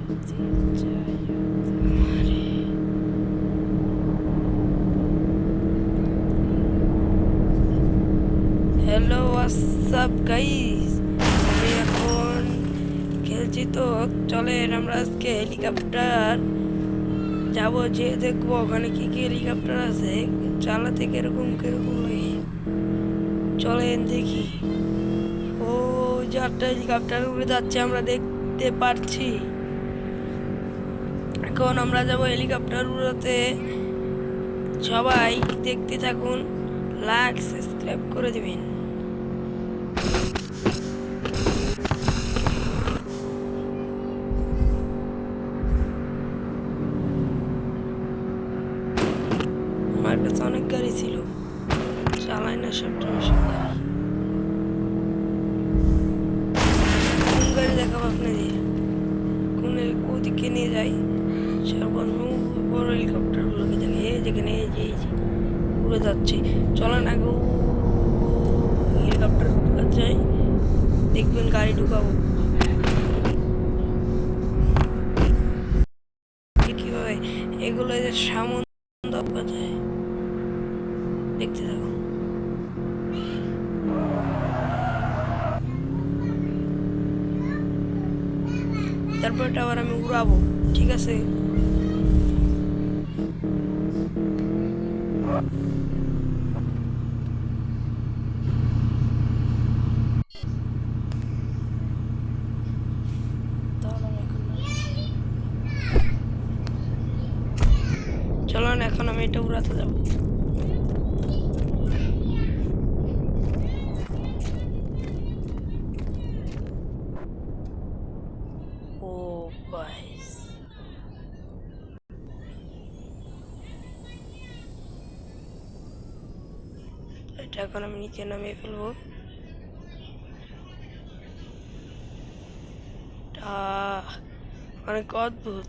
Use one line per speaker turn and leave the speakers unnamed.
Hello WhatsApp guys, আমি এখন খেলছি। তো চলেন আমরা আজকে হেলিকপ্টার যাব, যে দেখবো ওখানে কি কি হেলিকপ্টার আছে, চালাতে কিরকম কিরকম লাগে। চলেন দেখি। ও, যে একটা হেলিকপ্টার উড়ে যাচ্ছে আমরা দেখতে পাচ্ছি। এখন আমরা যাব হেলিকপ্টার উড়াতে। সবাই দেখতে থাকুন, লাইক সাবস্ক্রাইব করে দিবেন। আমার কাছে অনেক গাড়ি ছিল, চালাই না সব গাড়ি। কোন গাড়ি দেখাবো আপনাদের, কোন ওদিকে নিয়ে যাই। সর্বনিম্ন বড় হেলিকপ্টার গুলোকে দেখে, এই যেখানে এই যে উড়ে যাচ্ছে। চলেন আগে হেলিকপ্টার যাই, দেখবেন গাড়ি ঢুকাবো কিভাবে। এগুলো যে সামন্ত যায়, দেখতে থাকো। তারপরটা আবার আমি উড়াবো, ঠিক আছে। চলুন এখন আমি এটা উড়াতে যাব। ও ভাই, এটা এখন আমি নিচে নামিয়ে ফেলবো। অনেক অদ্ভুত।